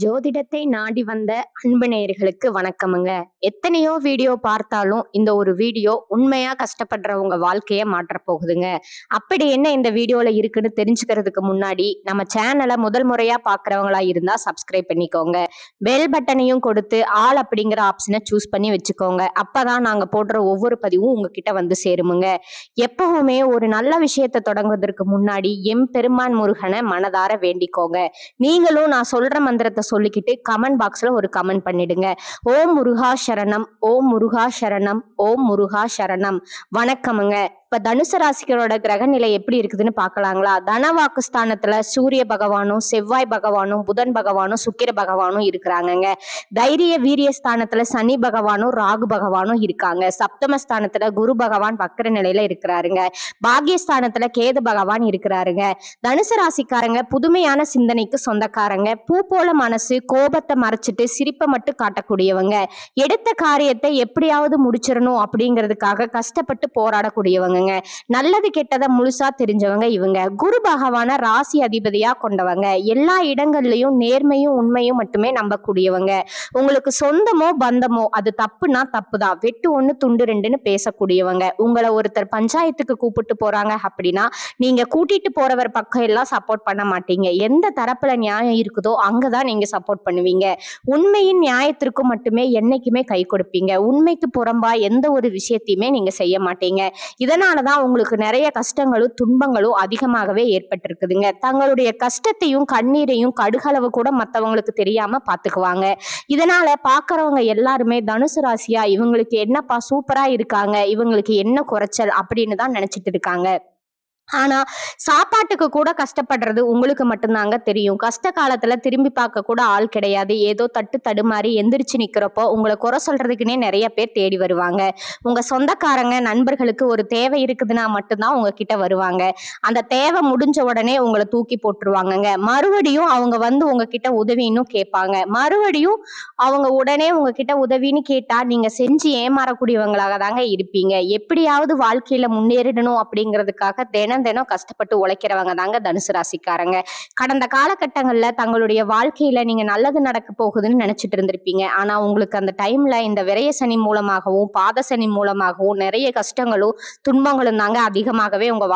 ஜோதிடத்தை நாடி வந்த அன்பு நேயர்களுக்கு வணக்கமுங்க. எத்தனையோ வீடியோ பார்த்தாலும் இந்த ஒரு வீடியோ உண்மையா கஷ்டப்படுறவங்க வாழ்க்கைய மாற்றப் போகுதுங்க. அப்படி என்ன இந்த வீடியோல இருக்குன்னு தெரிஞ்சுக்கிறதுக்கு முன்னாடி நம்ம சேனலை முதல் முறையா பார்க்கறவங்களா இருந்தா சப்ஸ்கிரைப் பண்ணிக்கோங்க. பெல் பட்டனையும் கொடுத்து ஆல் அப்படிங்கிற ஆப்ஷனை சூஸ் பண்ணி வச்சுக்கோங்க. அப்பதான் நாங்க போடுற ஒவ்வொரு பதிவும் உங்ககிட்ட வந்து சேருமுங்க. எப்பவுமே ஒரு நல்ல விஷயத்தை தொடங்குவதற்கு முன்னாடி எம்பெருமான் முருகனை மனதார வேண்டிக்கோங்க. நீங்களும் நான் சொல்ற மந்திரத்தை சொல்லிக்கிட்டு கமெண்ட் பாக்ஸ்ல ஒரு கமெண்ட் பண்ணிடுங்க. ஓம் முருகா சரணம், ஓம் முருகா சரணம், ஓம் முருகா சரணம். வணக்கமுங்க. இப்ப தனுசு ராசிகளோட கிரக நிலை எப்படி இருக்குதுன்னு பாக்கலாங்களா? தனவாக்கு ஸ்தானத்துல சூரிய பகவானும் செவ்வாய் பகவானும் புதன் பகவானும் சுக்கிர பகவானும் இருக்கிறாங்கங்க. தைரிய வீரிய ஸ்தானத்துல சனி பகவானும் ராகு பகவானும் இருக்காங்க. சப்தமஸ்தானத்துல குரு பகவான் வக்கர நிலையில இருக்கிறாருங்க. பாகியஸ்தானத்துல கேது பகவான் இருக்கிறாருங்க. தனுசு ராசிக்காரங்க புதுமையான சிந்தனைக்கு சொந்தக்காரங்க. பூ போல மனசு, கோபத்தை மறைச்சிட்டு சிரிப்பை மட்டும் காட்டக்கூடியவங்க. எடுத்த காரியத்தை எப்படியாவது முடிச்சிடணும் அப்படிங்கிறதுக்காக கஷ்டப்பட்டு போராடக்கூடியவங்க. நல்லது கெட்டதை முழுசா தெரிஞ்சவங்க இவங்க. குரு பகவான ராசி அதிபதியா கொண்டவங்க. எல்லா இடங்கள்லயும் நேர்மையும் உண்மையும் மட்டுமே நம்பக்கூடியவங்க. உங்களுக்கு சொந்தமோ பந்தமோ அது தப்புனா தப்புதான், வெட்டு ஒண்ணு துண்டு ரெண்டுன்னு பேசக்கூடியவங்க. உங்களை ஒருத்தர் பஞ்சாயத்துக்கு கூப்பிட்டு போறாங்க அப்படின்னா நீங்க கூட்டிட்டு போறவர் பக்கம் எல்லாம் சப்போர்ட் பண்ண மாட்டீங்க. எந்த தரப்புல நியாயம் இருக்குதோ அங்கதான் நீங்க சப்போர்ட் பண்ணுவீங்க. உண்மையின் நியாயத்திற்கு மட்டுமே என்னைக்குமே கை கொடுப்பீங்க. உண்மைக்கு புறம்பா எந்த ஒரு விஷயத்தையுமே நீங்க செய்ய மாட்டீங்க. இதனாலதான் உங்களுக்கு நிறைய கஷ்டங்களும் துன்பங்களும் அதிகமாகவே ஏற்பட்டிருக்குதுங்க. தங்களுடைய கஷ்டத்தையும் கண்ணீரையும் கடுகளவு கூட மத்தவங்களுக்கு தெரியாம பாத்துக்குவாங்க. இதனால பாக்குறவங்க எல்லாருமே தனுசு ராசியா இவங்களுக்கு என்னப்பா சூப்பரா இருக்காங்க, இவங்களுக்கு என்ன குறைச்சல் அப்படின்னு தான் நினைச்சிட்டு இருக்காங்க. ஆனா சாப்பாட்டுக்கு கூட கஷ்டப்படுறது உங்களுக்கு மட்டும்தாங்க தெரியும். கஷ்ட காலத்துல திரும்பி பார்க்க கூட ஆள் கிடையாது. ஏதோ தட்டு தடுமாறி எந்திரிச்சு நிக்கிறப்போ உங்களை குறை சொல்றதுக்குன்னே நிறைய பேர் தேடி வருவாங்க. உங்க சொந்தக்காரங்க நண்பர்களுக்கு ஒரு தேவை இருக்குதுன்னா மட்டும்தான் உங்ககிட்ட வருவாங்க. அந்த தேவை முடிஞ்ச உடனே உங்களை தூக்கி போட்டுருவாங்கங்க. மறுபடியும் அவங்க வந்து உங்ககிட்ட உதவின்னு கேட்பாங்க. மறுபடியும் அவங்க உடனே உங்ககிட்ட உதவின்னு கேட்டா நீங்க செஞ்சு ஏமாறக்கூடியவங்களாக தாங்க இருப்பீங்க. எப்படியாவது வாழ்க்கையில முன்னேறிடணும் அப்படிங்கிறதுக்காக தினம் தினம் கஷ்டப்பட்டு உழைக்கிறவங்க தாங்க தனுசு ராசிக்காரங்க. கடந்த காலகட்டங்கள்ல தங்களுடைய வாழ்க்கையில நீங்க நல்லது நடக்க போகுதுன்னு நினைச்சிட்டு இருந்திருப்பீங்க. ஆனா உங்களுக்கு அந்த டைம்ல இந்த விரய சனி மூலமாகவும் பாத சனி மூலமாகவும் நிறைய கஷ்டங்களும் துன்பங்களும் தாங்க அதிகமாகவே உங்க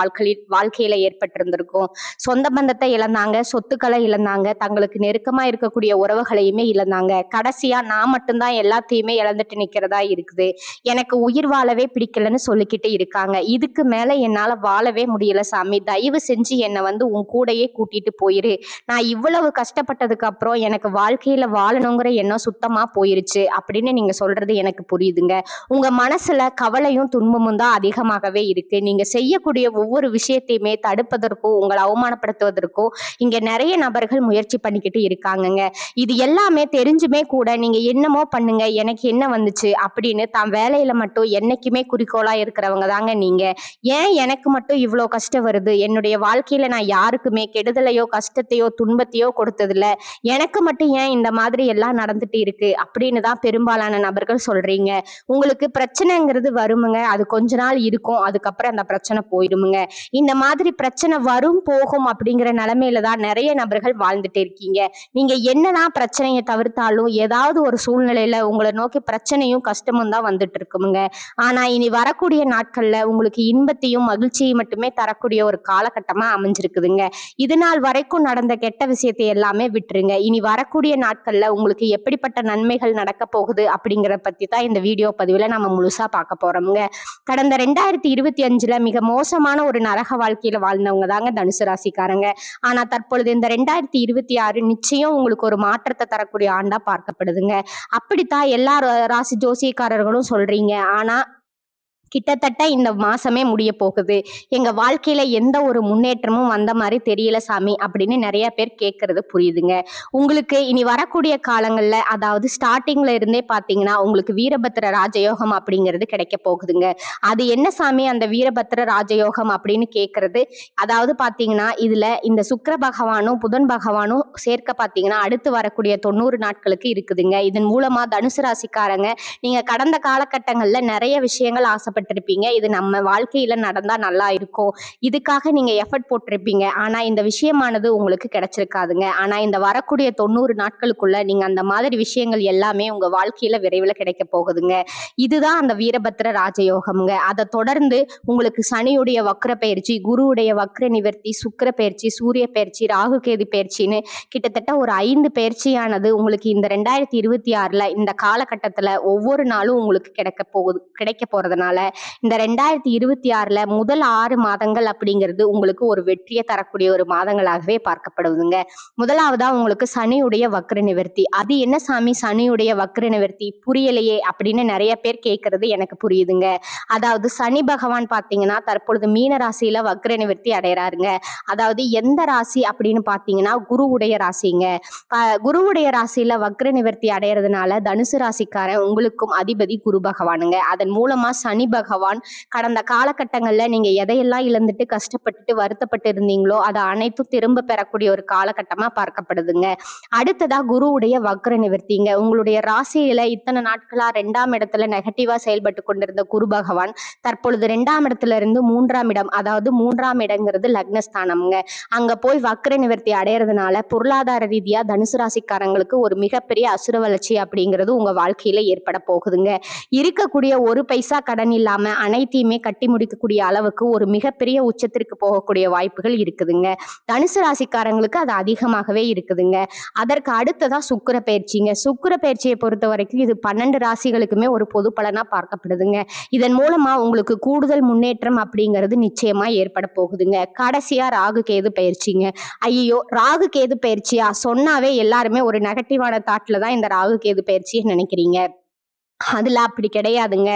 வாழ்க்கையில ஏற்பட்டிருந்திருக்கும். சொந்த பந்தத்தை இழந்தாங்க, சொத்துக்களை இழந்தாங்க, தங்களுக்கு நெருக்கமா இருக்கக்கூடிய உறவுகளையுமே இழந்தாங்க. கடைசியா நான் மட்டும்தான் எல்லாத்தையுமே இழந்துட்டு நிக்கிறதா இருக்குது, எனக்கு உயிர் வாழவே பிடிக்கலன்னு சொல்லிக்கிட்டு இருக்காங்க. இதுக்கு மேல என்னால வாழவே முடியல சாமி, தயவு செஞ்சு என்னை வந்து உன் கூடையே கூட்டிட்டு போயிரு. நான் இவ்வளவு கஷ்டப்பட்டதுக்கு அப்புறம் எனக்கு வாழ்க்கையில வாழணுங்கிற எண்ணம் சுத்தமா போயிருச்சு அப்படின்னு நீங்க சொல்றது எனக்கு புரியுதுங்க. உங்க மனசுல கவலையும் துன்பமும் தான் அதிகமாகவே இருக்கு. நீங்க செய்யக்கூடிய ஒவ்வொரு விஷயத்தையுமே தடுப்பதற்கும் உங்களை அவமானப்படுத்துவதற்கும் இங்க நிறைய நபர்கள் முயற்சி பண்ணிக்கிட்டு இருக்காங்கங்க. இது எல்லாமே தெரிஞ்சுமே கூட நீங்க என்னமோ பண்ணுங்க, எனக்கு என்ன வந்துச்சு அப்படின்னு தான் வேலையில மட்டும் என்னைக்குமே குறிக்கோளா இருக்கிறவங்க தாங்க நீங்க. ஏன் எனக்கு மட்டும் இவ்வளோ கஷ்டம் வருது, என்னுடைய வாழ்க்கையில நான் யாருக்குமே கெடுதலையோ கஷ்டத்தையோ துன்பத்தையோ கொடுத்ததில்ல, எனக்கு மட்டும் ஏன் இந்த மாதிரி எல்லாம் நடந்துட்டு இருக்கு அப்படின்னு தான் பெரும்பாலான நபர்கள் சொல்றீங்க. உங்களுக்கு பிரச்சனைங்கிறது வருமுங்க, அது கொஞ்ச நாள் இருக்கும், அதுக்கப்புறம் அந்த பிரச்சனை போயிடுமுங்க. இந்த மாதிரி பிரச்சனை வரும் போகும் அப்படிங்கிற நிலைமையில தான் நிறைய நபர்கள் வாழ்ந்துட்டு இருக்கீங்க. நீங்க என்னதான் பிரச்சனையை தவிர்த்தாலும் ஏதாவது ஒரு சூழ்நிலையில உங்களை நோக்கி பிரச்சனையும் கஷ்டமும் தான் வந்துட்டு இருக்குமுங்க. ஆனா இனி வரக்கூடிய நாட்கள்ல உங்களுக்கு இன்பத்தையும் மகிழ்ச்சியை மட்டுமே தரக்கூடிய ஒரு காலகட்டமா அமைஞ்சிருக்குதுங்க. இது நாள் வரைக்கும் நடந்த கெட்ட விஷயத்தை எல்லாமே விட்டுருங்க. இனி வரக்கூடிய நாட்கள்ல உங்களுக்கு எப்படிப்பட்ட நன்மைகள் நடக்க போகுது அப்படிங்கறத பத்தி தான் இந்த வீடியோ பதிவுல நம்ம முழுசா பார்க்க போறோம்ங்க. கடந்த 2025 மிக மோசமான ஒரு நரக வாழ்க்கையில வாழ்ந்தவங்க தாங்க தனுசு ராசிக்காரங்க. ஆனா தற்பொழுது இந்த 2026 நிச்சயம் உங்களுக்கு ஒரு மாற்றத்தை தரக்கூடிய ஆண்டா பார்க்கப்படுதுங்க. அப்படித்தான் எல்லா ராசி ஜோசியக்காரர்களும் சொல்றீங்க. ஆனா கிட்டத்தட்ட இந்த மாசமே முடிய போகுது, எங்க வாழ்க்கையில எந்த ஒரு முன்னேற்றமும் வந்த மாதிரி தெரியல சாமி அப்படின்னு நிறைய பேர் கேட்கறது புரியுதுங்க. உங்களுக்கு இனி வரக்கூடிய காலங்கள்ல அதாவது ஸ்டார்டிங்ல இருந்தே பாத்தீங்கன்னா உங்களுக்கு வீரபத்திர ராஜயோகம் அப்படிங்கிறது கிடைக்க போகுதுங்க. அது என்ன சாமி அந்த வீரபத்திர ராஜயோகம் அப்படின்னு கேட்கறது, அதாவது பாத்தீங்கன்னா இதுல இந்த சுக்கிர பகவானும் புதன் பகவானும் சேர்க்க பாத்தீங்கன்னா அடுத்து வரக்கூடிய 90 நாட்களுக்கு இருக்குதுங்க. இதன் மூலமா தனுசு ராசிக்காரங்க நீங்க கடந்த காலகட்டங்கள்ல நிறைய விஷயங்கள் ஆசைப்பட்டு ஆசைப்பட்டிருப்பீங்க. இது நம்ம வாழ்க்கையில நடந்தா நல்லா இருக்கும். இதுக்காக நீங்க எஃபர்ட் போட்டிருப்பீங்க. ஆனா இந்த விஷயமானது உங்களுக்கு கிடைச்சிருக்காதுங்க. ஆனா இந்த வரக்கூடிய 90 நாட்களுக்குள்ள நீங்க அந்த மாதிரி விஷயங்கள் எல்லாமே உங்க வாழ்க்கையில விரைவில் கிடைக்க போகுதுங்க. இதுதான் அந்த வீரபத்ர ராஜயோகம்ங்க. அதை தொடர்ந்து உங்களுக்கு சனியுடைய வக்ர பயிற்சி, குருவுடைய வக்ர நிவர்த்தி, சுக்கிர பயிற்சி, சூரிய பயிற்சி, ராகு கேது பயிற்சின்னு கிட்டத்தட்ட ஒரு 5 பயிற்சியானது உங்களுக்கு இந்த 2026ல இந்த காலகட்டத்துல ஒவ்வொரு நாளும் உங்களுக்கு கிடைக்க போறதுனால இந்த 2026ல முதல் 6 மாதங்கள் அப்படிங்கிறது உங்களுக்கு ஒரு வெற்றியை தரக்கூடிய ஒரு மாதங்களாகவே பார்க்கப்படுதுங்க. முதலாவதா உங்களுக்கு சனியுடைய வக்ர நிவர்த்தி. அது என்ன சாமி சனியுடைய வக்ர நிவர்த்தி புரியலையே அப்படின்னு நிறைய பேர் கேட்கறது எனக்கு புரியுதுங்க. அதாவது சனி பகவான் பாத்தீங்கன்னா தற்பொழுது மீன ராசியில வக்ர நிவர்த்தி அடையறாருங்க. அதாவது எந்த ராசி அப்படின்னு பாத்தீங்கன்னா குருவுடைய ராசிங்க. குருவுடைய ராசியில வக்ர நிவர்த்தி அடையறதுனால தனுசு ராசிக்காரன் உங்களுக்கும் அதிபதி குரு பகவானுங்க. அதன் மூலமா சனி பகவான் கடந்த காலகட்டங்கள்ல நீங்க எதையெல்லாம் இழந்துட்டு கஷ்டப்பட்டுட்டு வருத்தப்பட்டு இருந்தீங்களோ அதை அனைத்தும் திரும்ப பெறக்கூடிய ஒரு காலகட்டமா பார்க்கப்படுதுங்க. அடுத்ததா குருவுடைய வக்ர நிவர்த்திங்க. உங்களுடைய ராசியில இத்தனை நாட்களா 2ஆம் இடத்துல நெகட்டிவா செயல்பட்டு கொண்டிருந்த குரு பகவான் தற்பொழுது 2ஆம் இடத்துல இருந்து 3ஆம் இடம், அதாவது 3ஆம் இடங்கிறது லக்னஸ்தானம்ங்க. அங்க போய் வக்ர நிவர்த்தி அடையறதுனால பொருளாதார ரீதியா தனுசு ராசிக்காரங்களுக்கு ஒரு மிகப்பெரிய அசுர வளர்ச்சி அப்படிங்கிறது உங்க வாழ்க்கையில ஏற்பட போகுதுங்க. இருக்கக்கூடிய ஒரு பைசா கடன் இல்லாம அனைத்தையுமே கட்டி முடிக்கக்கூடிய அளவுக்கு ஒரு மிகப்பெரிய உச்சத்திற்கு போகக்கூடிய வாய்ப்புகள் இருக்குதுங்க. தனுசு ராசிக்காரங்களுக்கு அது அதிகமாகவே இருக்குதுங்க. அதற்கு அடுத்ததா சுக்கிர பயிற்சிங்க. சுக்கிர பயிற்சியை பொறுத்த வரைக்கும் இது 12 ராசிகளுக்குமே ஒரு பொது பலனா பார்க்கப்படுதுங்க. இதன் மூலமா உங்களுக்கு கூடுதல் முன்னேற்றம் அப்படிங்கிறது நிச்சயமா ஏற்பட போகுதுங்க. கடைசியா ராகு கேது பயிற்சிங்க. ஐயோ ராகு கேது பயிற்சியா சொன்னாவே எல்லாருமே ஒரு நெகட்டிவான தாட்ல தான் இந்த ராகு கேது பயிற்சியை நினைக்கிறீங்க. அதுல அப்படி கிடையாதுங்க.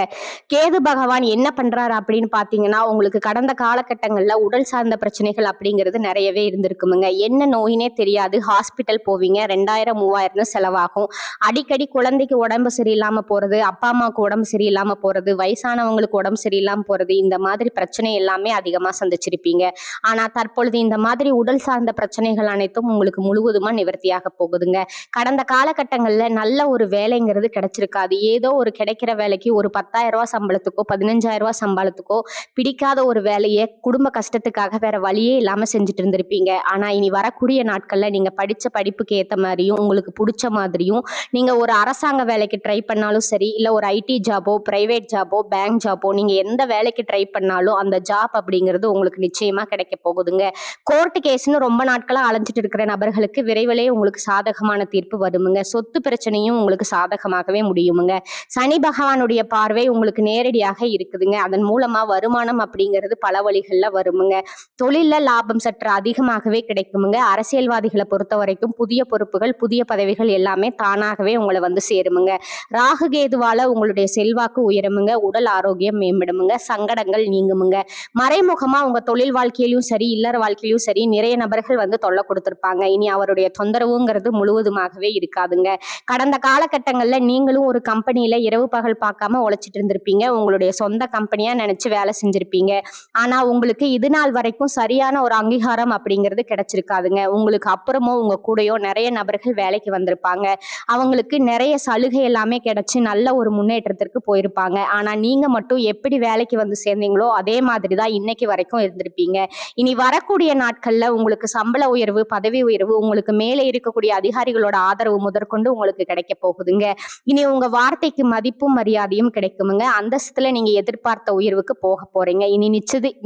கேது பகவான் என்ன பண்றாரு அப்படின்னு பாத்தீங்கன்னா உங்களுக்கு கடந்த காலகட்டங்கள்ல உடல் சார்ந்த பிரச்சனைகள் அப்படிங்கிறது நிறையவே இருந்திருக்குமுங்க. என்ன நோயினே தெரியாது, ஹாஸ்பிட்டல் போவீங்க, 2000 3000 செலவாகும். அடிக்கடி குழந்தைக்கு உடம்பு சரியில்லாம போறது, அப்பா அம்மாவுக்கு உடம்பு சரியில்லாம போறது, வயசானவங்களுக்கு உடம்பு சரியில்லாம போறது, இந்த மாதிரி பிரச்சனை எல்லாமே அதிகமா சந்திச்சிருப்பீங்க. ஆனா தற்பொழுது இந்த மாதிரி உடல் சார்ந்த பிரச்சனைகள் அனைத்தும் உங்களுக்கு முழுவதுமா நிவர்த்தியாக போகுதுங்க. கடந்த காலகட்டங்கள்ல நல்ல ஒரு வேலைங்கிறது கிடைச்சிருக்காது. ஏதோ ஒரு கிடைக்கிற வேலைக்கு ஒரு 10,000 ரூபாய் சம்பளத்துக்கோ 15,000 ரூபாய் சம்பளத்துக்கோ பிடிக்காத ஒரு வேலையை குடும்ப கஷ்டத்துக்காக வேற வழியே இல்லாம செஞ்சுட்டு இருந்திருப்பீங்க. ஆனா இனி வரக்கூடிய நாட்கள்ல நீங்க படிச்ச படிப்புக்கு ஏத்த மாதிரியும் உங்களுக்கு பிடிச்ச மாதிரியும் நீங்க ஒரு அரசாங்க வேலைக்கு ட்ரை பண்ணாலும் சரி, இல்ல ஒரு ஐடி ஜாபோ, பிரைவேட் ஜாபோ, பேங்க் ஜாபோ, நீங்க எந்த வேலைக்கு ட்ரை பண்ணாலும் அந்த ஜாப் அப்படிங்கிறது உங்களுக்கு நிச்சயமா கிடைக்க போகுதுங்க. கோர்ட் கேஸ்னு ரொம்ப நாட்களா அலைஞ்சிட்டு இருக்கிற நபர்களுக்கு விரைவிலே உங்களுக்கு சாதகமான தீர்ப்பு வருமுங்க. சொத்து பிரச்சனையும் உங்களுக்கு சாதகமாகவே முடியுமுங்க. சனி பகவானுடைய பார்வை உங்களுக்கு நேரடியாக இருக்குதுங்க. அதன் மூலமா வருமானம் அப்படிங்கிறது பல வழிகள்ல வருமுங்க. தொழில்ல லாபம் சற்று அதிகமாகவே கிடைக்குமுங்க. அரசியல்வாதிகளை பொறுத்த வரைக்கும் புதிய பொறுப்புகள், புதிய பதவிகள் எல்லாமே தானாகவே உங்களை வந்து சேருமுங்க. ராகு கேதுவால உங்களுடைய செல்வாக்கு உயருமுங்க. உடல் ஆரோக்கியம் மேம்படுமுங்க. சங்கடங்கள் நீங்குமுங்க. மறைமுகமா உங்க தொழில் வாழ்க்கையிலும் சரி, இல்லற வாழ்க்கையிலும் சரி நிறைய நபர்கள் வந்து தொல்லை கொடுத்திருப்பாங்க. இனி அவருடைய தொந்தரவுங்கிறது முழுவதுமாகவே இருக்காதுங்க. கடந்த காலகட்டங்கள்ல நீங்களும் ஒரு கம்பெனியில இரவு பகல் பார்க்காம உழைச்சிட்டு இருந்திருப்பீங்க. உங்களுடைய சொந்த கம்பெனியா நினைச்சு வேலை செஞ்சிருப்பீங்க. ஆனா உங்களுக்கு இது நாள் வரைக்கும் சரியான ஒரு அங்கீகாரம் அப்படிங்கிறது கிடைச்சிருக்காதுங்க. உங்களுக்கு அப்புறமோ உங்க கூடயோ நிறைய நபர்கள் வேலைக்கு வந்திருப்பாங்க. அவங்களுக்கு நிறைய சலுகை எல்லாமே கிடைச்சு நல்ல ஒரு முன்னேற்றத்திற்கு போயிருப்பாங்க. ஆனா நீங்க மட்டும் எப்படி வேலைக்கு வந்து சேர்ந்தீங்களோ அதே மாதிரிதான் இன்னைக்கு வரைக்கும் இருந்திருப்பீங்க. இனி வரக்கூடிய நாட்கள்ல உங்களுக்கு சம்பள உயர்வு, பதவி உயர்வு, உங்களுக்கு மேலே இருக்கக்கூடிய அதிகாரிகளோட ஆதரவு முதற்கொண்டு உங்களுக்கு கிடைக்க போகுதுங்க. இனி உங்க வார்த்தைக்கு மதிப்பும் மரியாதையும் கிடைக்குமுங்க. அந்தஸ்துல நீங்க எதிர்பார்த்த உயர்வுக்கு போக போறீங்க. இனி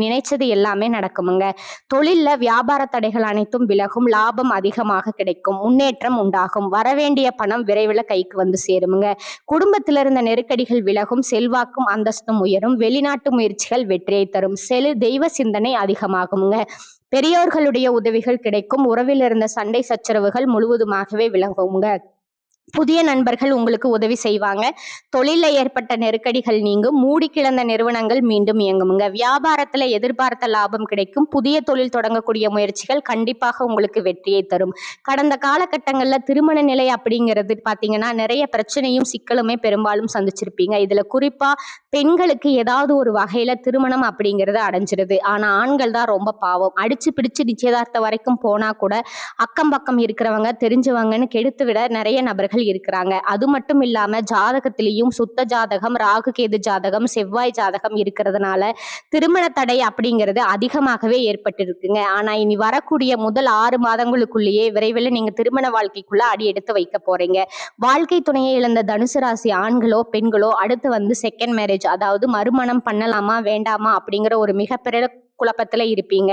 நினைச்சது எல்லாமே நடக்குமுங்க. தொழில்ல வியாபார தடைகள் அனைத்தும் விலகும். லாபம் அதிகமாக கிடைக்கும். முன்னேற்றம் உண்டாகும். வரவேண்டிய பணம் விரைவில் கைக்கு வந்து சேருமுங்க. குடும்பத்தில இருந்த நெருக்கடிகள் விலகும். செல்வாக்கும் அந்தஸ்தும் உயரும். வெளிநாட்டு முயற்சிகள் வெற்றியை தரும். தெய்வ சிந்தனை அதிகமாகுமுங்க. பெரியோர்களுடைய உதவிகள் கிடைக்கும். உறவில் இருந்த சண்டை சச்சரவுகள் முழுவதுமாகவே விலகுங்க. புதிய நண்பர்கள் உங்களுக்கு உதவி செய்வாங்க. தொழில ஏற்பட்ட நெருக்கடிகள் நீங்கும். மூடி கிடந்த நிறுவனங்கள் மீண்டும் இயங்குமுங்க. வியாபாரத்துல எதிர்பார்த்த லாபம் கிடைக்கும். புதிய தொழில் தொடங்கக்கூடிய முயற்சிகள் கண்டிப்பாக உங்களுக்கு வெற்றியை தரும். கடந்த காலகட்டங்கள்ல திருமண நிலை அப்படிங்கிறது பாத்தீங்கன்னா நிறைய பிரச்சனையும் சிக்கலுமே பெரும்பாலும் சந்திச்சிருப்பீங்க. இதுல குறிப்பா பெண்களுக்கு ஏதாவது ஒரு வகையில திருமணம் அப்படிங்கிறது அடைஞ்சிருது. ஆனா ஆண்கள் தான் ரொம்ப பாவம். அடிச்சு பிடிச்சு நிச்சயதார்த்தம் வரைக்கும் போனா கூட அக்கம் பக்கம் இருக்கிறவங்க தெரிஞ்சவங்கன்னு கெடுத்து விட நிறைய நபர்கள் நபர்கள் இருக்கிறாங்க. அது மட்டும் இல்லாம ஜாதகத்திலையும் சுத்த ஜாதகம், ராகு கேது ஜாதகம், செவ்வாய் ஜாதகம் இருக்கிறதுனால திருமண தடை அப்படிங்கிறது அதிகமாகவே ஏற்பட்டிருக்குங்க. ஆனா இனி வரக்கூடிய முதல் 6 மாதங்களுக்குள்ளேயே விரைவில் நீங்க திருமண வாழ்க்கைக்குள்ள அடி எடுத்து வைக்க போறீங்க. வாழ்க்கை துணையை இழந்த தனுசு ராசி ஆண்களோ பெண்களோ அடுத்து செகண்ட் மேரேஜ், அதாவது மறுமணம் பண்ணலாமா வேண்டாமா அப்படிங்கிற ஒரு மிகப்பெரிய குழப்பத்துல இருப்பீங்க.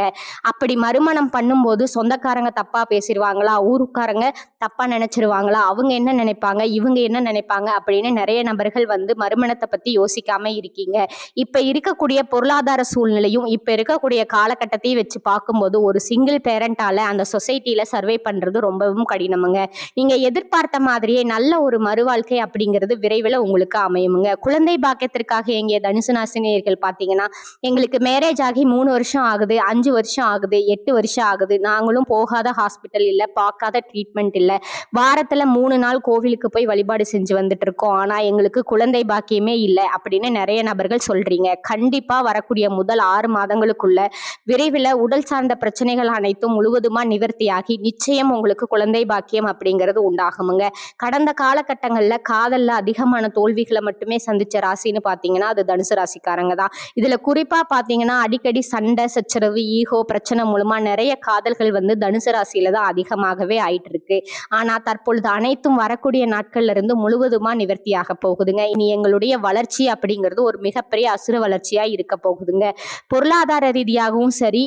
அப்படி மறுமணம் பண்ணும்போது சொந்தக்காரங்க தப்பா பேசிடுவாங்களா, ஊருக்காரங்க தப்பா நினைச்சிருவாங்களா, அவங்க என்ன நினைப்பாங்க, இவங்க என்ன நினைப்பாங்க அப்படின்னு நிறைய நபர்கள் மறுமணத்தை பத்தி யோசிக்காம இருக்கீங்க. இப்ப இருக்கக்கூடிய பொருளாதார சூழ்நிலையும் இப்ப இருக்கக்கூடிய காலகட்டத்தையும் வச்சு பார்க்கும்போது ஒரு சிங்கிள் பேரண்டால அந்த சொசைட்டில சர்வே பண்றது ரொம்பவும் கடினமுங்க. நீங்க எதிர்பார்த்த மாதிரியே நல்ல ஒரு மறுவாழ்க்கை அப்படிங்கிறது விரைவில் உங்களுக்கு அமையுமுங்க. குழந்தை பாக்கியத்திற்காக எங்கே தனுசு ராசினியர்கள் பார்த்தீங்கன்னா, எங்களுக்கு மேரேஜ் ஆகி 3 வருஷம் ஆகுது, 5 வருஷம் ஆகுது, 8 வருஷம் ஆகுது, நாங்களும் போகாத ஹாஸ்பிட்டல் இல்ல, பார்க்காத ட்ரீட்மெண்ட் இல்ல, வாரத்துல 3 நாள் கோவிலுக்கு போய் வழிபாடு செஞ்சு வந்துட்டு இருக்கோம், ஆனா எங்களுக்கு குழந்தை பாக்கியமே இல்லை அப்படின்னு நிறைய நபர்கள் சொல்றீங்க. கண்டிப்பா வரக்கூடிய முதல் 6 மாதங்களுக்குள்ள விரைவில் உடல் சார்ந்த பிரச்சனைகள் அனைத்தும் முழுவதுமா நிவர்த்தியாகி நிச்சயம் உங்களுக்கு குழந்தை பாக்கியம் அப்படிங்கிறது உண்டாகுமுங்க. கடந்த காலகட்டங்கள்ல காதல்ல அதிகமான தோல்விகளை மட்டுமே சந்திச்ச ராசின்னு பாத்தீங்கன்னா அது தனுசு ராசிக்காரங்க தான். இதுல குறிப்பா பாத்தீங்கன்னா அடிக்கடி சண்டை சச்சரவு ஈகோ பிரச்சனை மூலமா நிறைய காதல்கள் தனுசு ராசியில தான் அதிகமாகவே ஆயிட்டு இருக்கு. ஆனா தற்பொழுது அனைத்தும் வரக்கூடிய நாட்கள்ல இருந்து முழுவதுமா நிவர்த்தியாக போகுதுங்க. இனி எங்களுடைய வளர்ச்சி அப்படிங்கிறது ஒரு மிகப்பெரிய அசுர வளர்ச்சியா இருக்க போகுதுங்க. பொருளாதார ரீதியாகவும் சரி,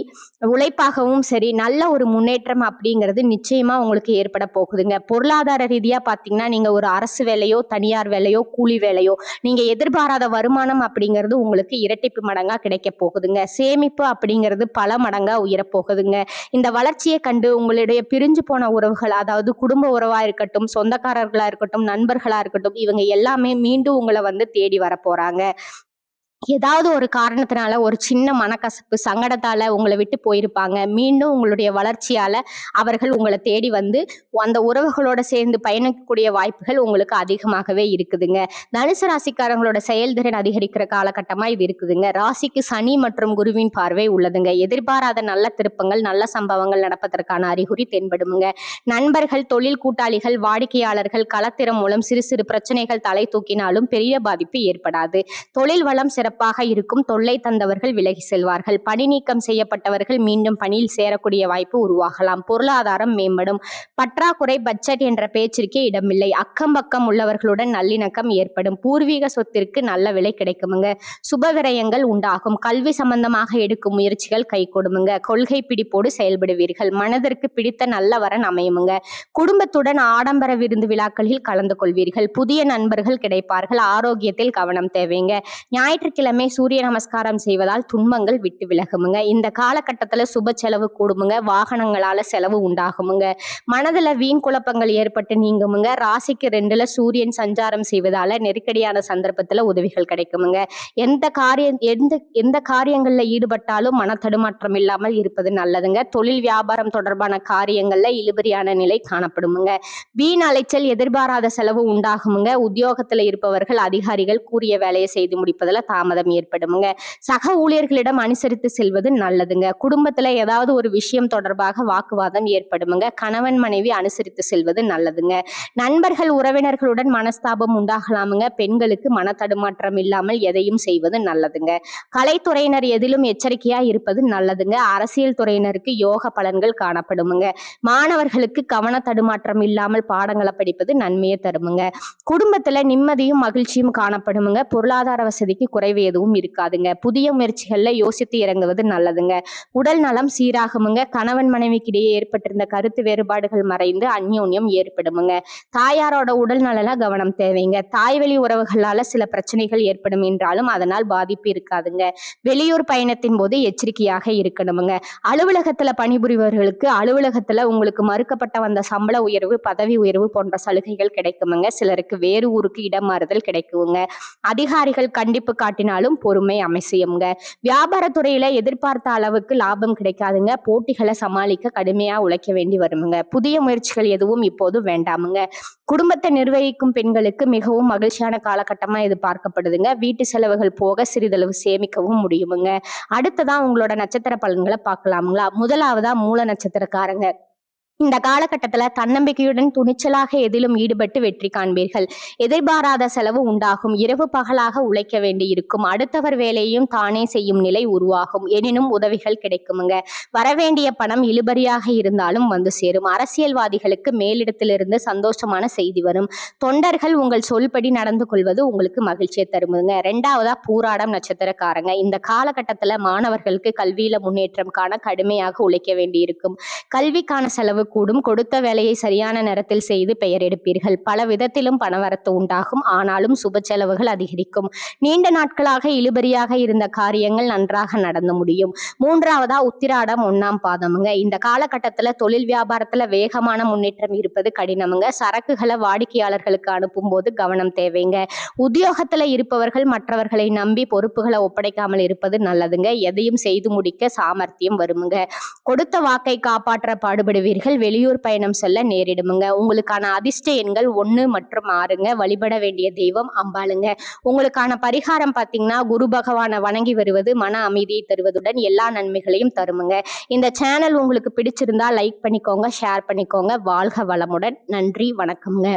உழைப்பாகவும் சரி, நல்ல ஒரு முன்னேற்றம் அப்படிங்கிறது நிச்சயமா உங்களுக்கு ஏற்பட போகுதுங்க. பொருளாதார ரீதியா பாத்தீங்கன்னா நீங்க ஒரு அரசு வேலையோ தனியார் வேலையோ கூலி வேலையோ நீங்க எதிர்பாராத வருமானம் அப்படிங்கிறது உங்களுக்கு இரட்டிப்பு மடங்கா கிடைக்க போகுதுங்க. சேமிப்பு அப்படிங்கிறது பல மடங்கா உயரப்போகுதுங்க. இந்த வளர்ச்சியை கண்டு உங்களுடைய பிரிஞ்சு போன உறவுகள், அதாவது குடும்ப உறவா இருக்கட்டும், சொந்தக்காரர்களா இருக்கட்டும், நண்பர்களா இருக்கட்டும், இவங்க எல்லாமே மீண்டும் உங்களை தேடி வர போறாங்க. ஏதாவது ஒரு காரணத்தினால ஒரு சின்ன மனக்கசப்பு சங்கடத்தால உங்களை விட்டு போயிருப்பாங்க. மீண்டும் உங்களுடைய வளர்ச்சியால அவர்கள் உங்களை தேடி அந்த உறவுகளோட சேர்ந்து பயணிக்கக்கூடிய வாய்ப்புகள் உங்களுக்கு அதிகமாகவே இருக்குதுங்க. தனுசு ராசிக்காரங்களோட செயல்திறன் அதிகரிக்கிற காலகட்டமா இது இருக்குதுங்க. ராசிக்கு சனி மற்றும் குருவின் பார்வை உள்ளதுங்க. எதிர்பாராத நல்ல திருப்பங்கள், நல்ல சம்பவங்கள் நடப்பதற்கான அறிகுறி தென்படுமுங்க. நண்பர்கள், தொழில் கூட்டாளிகள், வாடிக்கையாளர்கள் களத்திறம் மூலம் சிறு சிறு பிரச்சனைகள் தலை தூக்கினாலும் பெரிய பாதிப்பு ஏற்படாது. தொழில் வளம் சிறப்பாக இருக்கும். தொல்லை தந்தவர்கள் விலகி செல்வார்கள். பணி நீக்கம் செய்யப்பட்டவர்கள் மீண்டும் பணியில் சேரக்கூடிய வாய்ப்பு உருவாகலாம். பொருளாதாரம் மேம்படும். பற்றாக்குறை பட்ஜெட் என்ற பேச்சிற்கே இடமில்லை. அக்கம் பக்கம் உள்ளவர்களுடன் நல்லிணக்கம் ஏற்படும். பூர்வீக சொத்திற்கு நல்ல விலை கிடைக்குமுங்க. சுப விரயங்கள் உண்டாகும். கல்வி சம்பந்தமாக எடுக்கும் முயற்சிகள் கை கொடுமுங்க. கொள்கை பிடிப்போடு செயல்படுவீர்கள். மனதிற்கு பிடித்த நல்ல வரன் அமையுமுங்க. குடும்பத்துடன் ஆடம்பர விருந்து விழாக்களில் கலந்து கொள்வீர்கள். புதிய நண்பர்கள் கிடைப்பார்கள். ஆரோக்கியத்தில் கவனம் தேவைங்க. ஞாயிற்றுக்கிழமை சூரிய நமஸ்காரம் செய்வதால் துன்பங்கள் விட்டு விலகுமுங்க. இந்த காலகட்டத்துல சுப செலவு கூடுமுங்க. வாகனங்களால செலவு உண்டாகுமுங்க. மனதுல வீண் குழப்பங்கள் ஏற்பட்டு நீங்குமுங்க. ராசிக்கு 2ல சூரியன் சஞ்சாரம் செய்வதால நெருக்கடியான சந்தர்ப்பத்துல உதவிகள் கிடைக்குமுங்க. எந்த காரியங்கள்ல ஈடுபட்டாலும் மன தடுமாற்றம் இல்லாமல் இருப்பது நல்லதுங்க. தொழில் வியாபாரம் தொடர்பான காரியங்கள்ல இழுபறியான நிலை காணப்படுமுங்க. வீண் அலைச்சல், எதிர்பாராத செலவு உண்டாகுமுங்க. உத்தியோகத்துல இருப்பவர்கள் அதிகாரிகள் கூறிய வேலையை செய்து முடிப்பதில் தாமதம் ஏற்படுமுங்க. சக ஊழியர்களிடம் அனுசரித்து செல்வது நல்லதுங்க. குடும்பத்துல ஏதாவது ஒரு விஷயம் தொடர்பாக வாக்குவாதம் ஏற்படுமுங்க. கணவன் மனைவி அனுசரித்து செல்வது நல்லதுங்க. நண்பர்கள் உறவினர்களுடன் மனஸ்தாபம் உண்டாகலாமுங்க. பெண்களுக்கு மன தடுமாற்றம் இல்லாமல் எதையும் செய்வது நல்லதுங்க. கலைத்துறையினர் எதிலும் எச்சரிக்கையா இருப்பது நல்லதுங்க. அரசியல் துறையினருக்கு யோக பலன்கள் காணப்படுமுங்க. மாணவர்களுக்கு கவன தடுமாற்றம் இல்லாமல் பாடங்களை படிப்பது நன்மையை தருமுங்க. குடும்பத்துல நிம்மதியும் மகிழ்ச்சியும் காணப்படுமுங்க. பொருளாதார வசதிக்கு குறைவு எதுவும் இருக்காதுங்க. புதிய முயற்சிகள்ல யோசித்து இறங்குவது நல்லதுங்க. உடல் நலம் சீராகுமுங்க. கணவன் மனைவிக்கு இடையே ஏற்பட்டிருந்த கருத்து வேறுபாடுகள் மறைந்து அந்யோன்யம் ஏற்படுமுங்க. தாயாரோட உடல் நலன கவனம் தேவைங்க. தாய்வழி உறவுகளால சில பிரச்சனைகள் ஏற்படும் என்றாலும் அதனால் பாதிப்பு இருக்காதுங்க. வெளியூர் பயணத்தின் போது எச்சரிக்கையாக இருக்கணுமுங்க. அலுவலகத்துல பணிபுரிபவர்களுக்கு அலுவலகத்துல உங்களுக்கு மறுக்கப்பட்ட வந்த சம்பள உயர்வு, பதவி உயர்வு போன்ற சலுகைகள் கிடைக்குமுங்க. சிலருக்கு வேறு ஊருக்கு இடம் மாறுதல் கிடைக்குங்க. அதிகாரிகள் கண்டிப்பு காட்டினாலும் பொறுமை அவசியம்ங்க. வியாபாரத்துறையில எதிர்பார்த்த அளவுக்கு லாபம் கிடைக்காதுங்க. போட்டிகளை சமாளிக்க கடுமையா உழைக்க வேண்டி வருமுங்க. புதிய முயற்சிகள் எதுவும் இப்போது வேண்டாமுங்க. குடும்பத்தை நிர்வகிக்கும் பெண்களுக்கு மிகவும் மகிழ்ச்சியான காலகட்டமா இது பார்க்கப்படுதுங்க. வீட்டு செலவுகள் போக சிறிதளவு சேமிக்கவும் முடியுமுங்க. அடுத்ததான் உங்களோட நட்சத்திர பலன்களை பார்க்கலாமுங்களா. முதலாவதா மூல நட்சத்திரக்காரங்க. இந்த காலகட்டத்துல தன்னம்பிக்கையுடன் துணிச்சலாக எதிலும் ஈடுபட்டு வெற்றி காண்பீர்கள். எதிர்பாராத செலவு உண்டாகும். இரவு பகலாக உழைக்க வேண்டியிருக்கும். அடுத்தவர் வேலையையும் தானே செய்யும் நிலை உருவாகும். எனினும் உதவிகள் கிடைக்குமுங்க. வரவேண்டிய பணம் இழுபறியாக இருந்தாலும் வந்து சேரும். அரசியல்வாதிகளுக்கு மேலிடத்திலிருந்து சந்தோஷமான செய்தி வரும். தொண்டர்கள் உங்கள் சொல்படி நடந்து கொள்வது உங்களுக்கு மகிழ்ச்சியை தருமுங்க. 2வதா பூராடம் நட்சத்திரக்காரங்க. இந்த காலகட்டத்துல மாணவர்களுக்கு கல்வியில முன்னேற்றம் காண கடுமையாக உழைக்க வேண்டியிருக்கும். கல்விக்கான செலவு கூடும். கொடுத்த வேலையை சரியான நேரத்தில் செய்து பெயர் எடுப்பீர்கள். பல விதத்திலும் பணவரத்து உண்டாகும். ஆனாலும் சுப செலவுகள் அதிகரிக்கும். நீண்ட நாட்களாக இழுபறியாக இருந்த காரியங்கள் நன்றாக நடந்து முடியும். 3வதா உத்திராடம் 1ஆம் பாதமுங்க. இந்த காலகட்டத்துல தொழில் வியாபாரத்துல வேகமான முன்னேற்றம் இருப்பது கடினமுங்க. சரக்குகளை வாடிக்கையாளர்களுக்கு அனுப்பும் போது கவனம் தேவைங்க. உத்தியோகத்துல இருப்பவர்கள் மற்றவர்களை நம்பி பொறுப்புகளை ஒப்படைக்காமல் இருப்பது நல்லதுங்க. எதையும் செய்து முடிக்க சாமர்த்தியம் வருமுங்க. கொடுத்த வாக்கை காப்பாற்ற பாடுபடுவீர்கள். வெளியூர் பயணம் செல்ல நேரிடுமுங்க. உங்களுக்கான அதிர்ஷ்ட எண்கள் 1 மற்றும் 6ங்க. வழிபட வேண்டிய தெய்வம் அம்பாளுங்க. உங்களுக்கான பரிகாரம் பார்த்தீங்கன்னா குரு பகவானை வணங்கி வருவது மன அமைதியை தருவதுடன் எல்லா நன்மைகளையும் தருமுங்க. இந்த சேனல் உங்களுக்கு பிடிச்சிருந்தா லைக் பண்ணிக்கோங்க, ஷேர் பண்ணிக்கோங்க. வாழ்க வளமுடன். நன்றி, வணக்கம்ங்க.